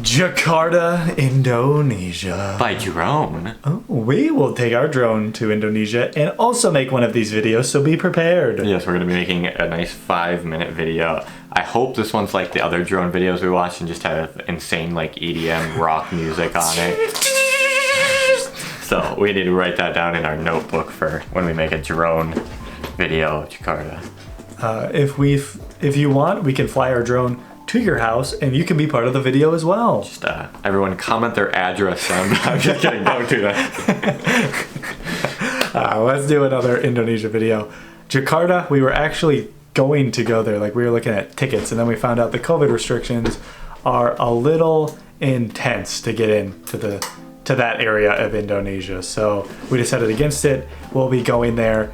Jakarta, Indonesia. By drone. Oh, we will take our drone to Indonesia and also make one of these videos, so be prepared. Yes, we're going to be making a nice 5-minute video. I hope this one's like the other drone videos we watched and just have insane like EDM rock music on it. So we need to write that down in our notebook for when we make a drone video of Jakarta. If you want, we can fly our drone to your house and you can be part of the video as well. Just everyone comment their address. I'm just kidding, don't do that. Let's do another Indonesia video. Jakarta, we were actually going to go there. Like, we were looking at tickets and then we found out the COVID restrictions are a little intense to get into to that area of Indonesia. So we decided against it. We'll be going there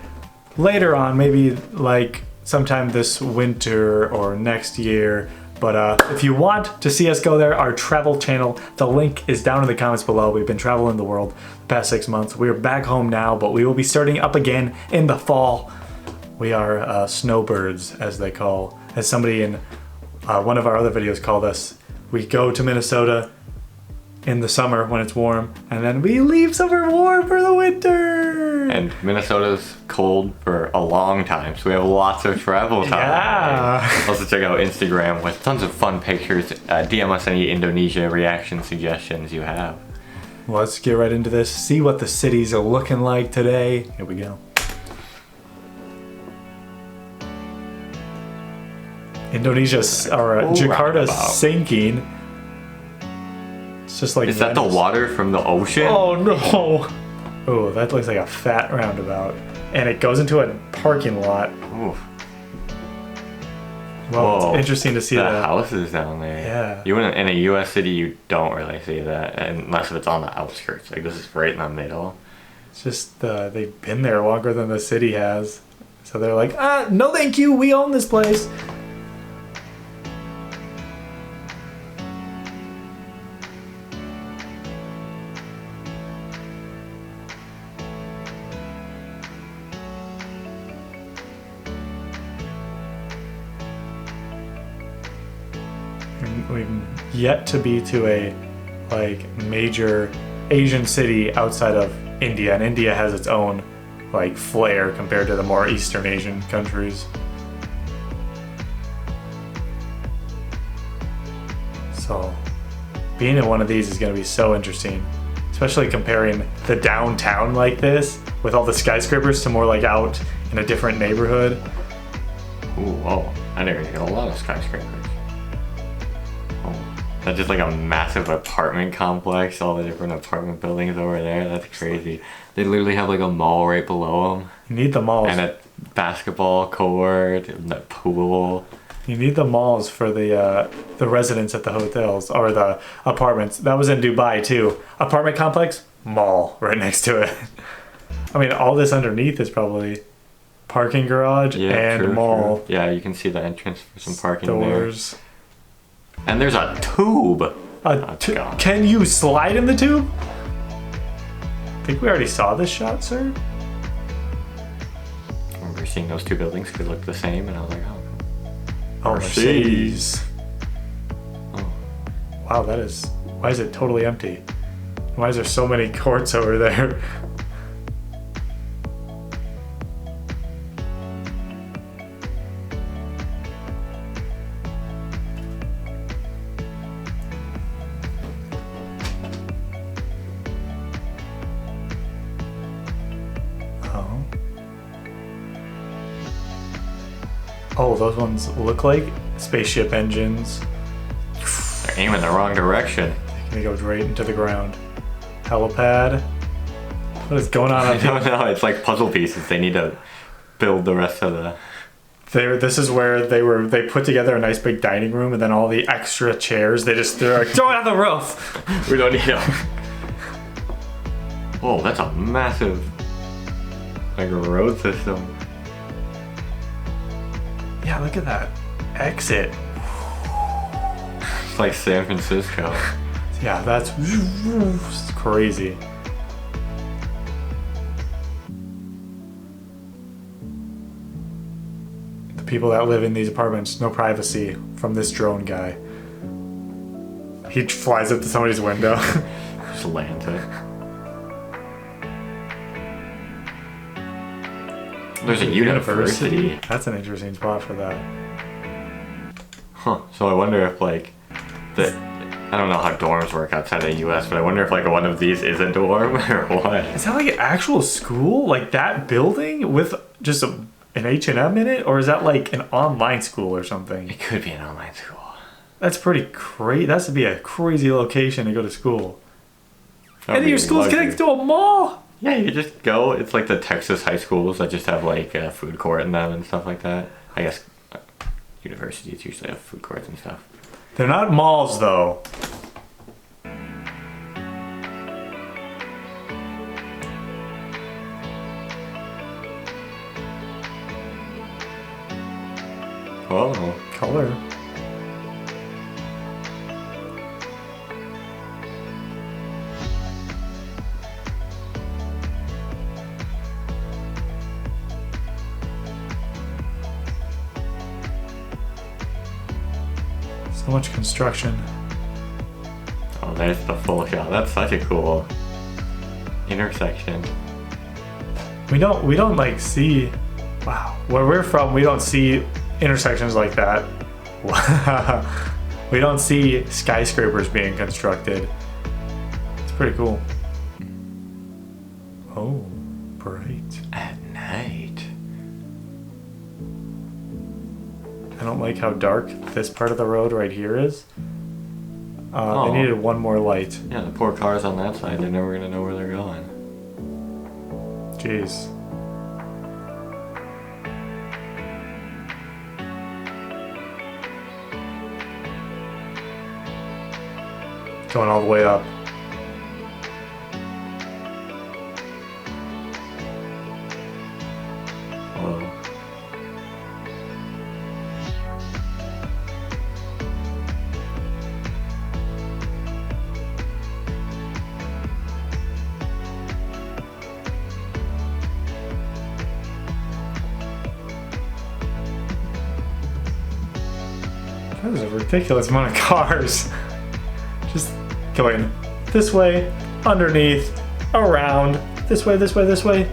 later on, maybe like sometime this winter or next year. But if you want to see us go there, our travel channel, the link is down in the comments below. We've been traveling the world the past 6 months. We're back home now, but we will be starting up again in the fall. We are snowbirds, as somebody in one of our other videos called us. We go to Minnesota in the summer when it's warm, and then we leave somewhere warm for the winter. And Minnesota's cold for a long time, so we have lots of travel time. Yeah. Also check out Instagram with tons of fun pictures. DM us any Indonesia reaction suggestions you have. Let's get right into this. See what the cities are looking like today. Here we go. Jakarta's sinking. It's just like Is that the water from the ocean? Oh no! Oh, that looks like a fat roundabout. And it goes into a parking lot. Oof. Well, Whoa. It's interesting to see the that. houses down there. Yeah. You in a U.S. city, you don't really see that unless it's on the outskirts. Like, this is right in the middle. It's just they've been there longer than the city has. So they're like, no thank you, we own this place. We've yet to be to a major Asian city outside of India, and India has its own flair compared to the more Eastern Asian countries. So being in one of these is going to be so interesting, especially comparing the downtown like this with all the skyscrapers to more like out in a different neighborhood. Ooh, whoa. I never get a lot of skyscrapers. That's just like a massive apartment complex, all the different apartment buildings over there. That's crazy. They literally have like a mall right below them. You need the malls. And a basketball court, and a pool. You need the malls for the residents at the hotels or the apartments. That was in Dubai too. Apartment complex, mall right next to it. I mean, all this underneath is probably parking garage and mall. True. Yeah, you can see the entrance for some parking Doors. there. And there's a tube. Can you slide in the tube? I think we already saw this shot, sir. I remember seeing those two buildings could look the same, and I was like, oh, Mercedes. Oh. Wow, why is it totally empty? Why is there so many courts over there? Oh, those ones look like spaceship engines. They're aiming the wrong direction. They go right into the ground. Helipad. What is going on up here? I don't know. It's like puzzle pieces. They need to build the rest of the... This is where they put together a nice big dining room, and then all the extra chairs, they're like, throw it on the roof! We don't need them. Whoa, that's a massive road system. Yeah, look at that exit. It's like San Francisco. Yeah, that's crazy. The people that live in these apartments, no privacy from this drone guy. He flies up to somebody's window. Just lands it. There's a university. That's an interesting spot for that. Huh. So I wonder if like the I don't know how dorms work outside of the US, but I wonder if like one of these is a dorm or what. Is that like an actual school? Like that building with just an H&M in it? Or is that like an online school or something? It could be an online school. That's pretty crazy. That's to be a crazy location to go to school. And your school's connected to a mall. Yeah, you just go. It's like the Texas high schools that just have like a food court in them and stuff like that. I guess universities usually have food courts and stuff. They're not malls though. Oh, Color. So much construction. oh, there's the full shot. That's such a cool intersection. We don't like see, wow, where we're from, we don't see intersections like that. We don't see skyscrapers being constructed. It's pretty cool. Oh, bright. At night. I don't like how dark this part of the road right here is. Oh. They needed one more light. Yeah, the poor cars on that side, they're never gonna know where they're going. Jeez. Going all the way up. Whoa. That is a ridiculous amount of cars. Just going this way, underneath, around, this way, this way, this way.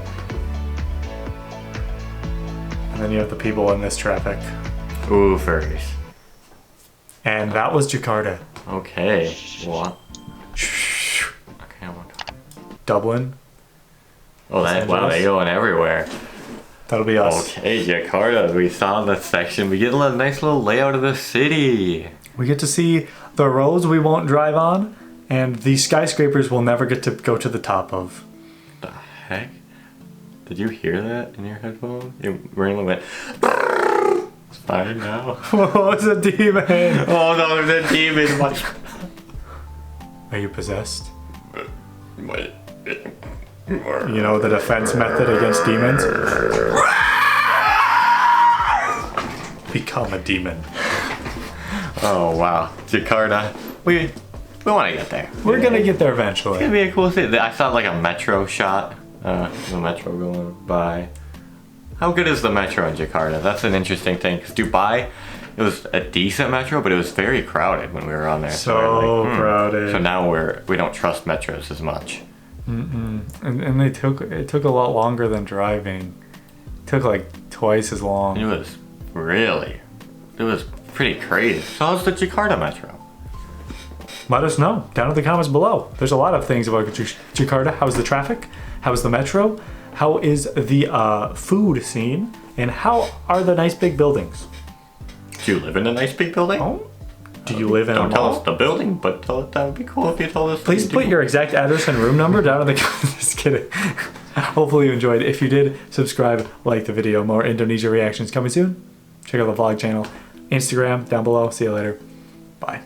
And then you have the people in this traffic. Ooh, furries. And that was Jakarta. Okay. What? Okay, Dublin. oh, that, wow, they going everywhere. That'll be us. Okay, Jakarta. We saw the section. We get a nice little layout of the city. We get to see the roads we won't drive on, and the skyscrapers we'll never get to go to the top of. The heck? Did you hear that in your headphone? It randomly went. It's fine now. Oh, it's a demon! Oh no, there's a demon. Are you possessed? What? You know the defense method against demons? Become a demon. Oh wow, Jakarta. We want to get there. We're gonna get there It's gonna eventually. be a cool city. I saw like a metro shot. The metro going by. How good is the metro in Jakarta? That's an interesting thing. Cause Dubai, it was a decent metro, but it was very crowded when we were on there. So we're like, crowded. So now we don't trust metros as much. And it took a lot longer than driving. It took like twice as long. It was pretty crazy. So how's the Jakarta metro? Let us know down in the comments below. There's a lot of things about Jakarta. How's the traffic? How's the metro? How is the food scene? And how are the nice big buildings? Do you live in a nice big building? Oh, do you live in a Don't tell mall? us the building, but that would be cool if you told us. Please put your exact address and room number down in the comments. Just kidding. Hopefully you enjoyed. If you did, subscribe, like the video. More Indonesia reactions coming soon. Check out the vlog channel, Instagram down below. See you later. Bye.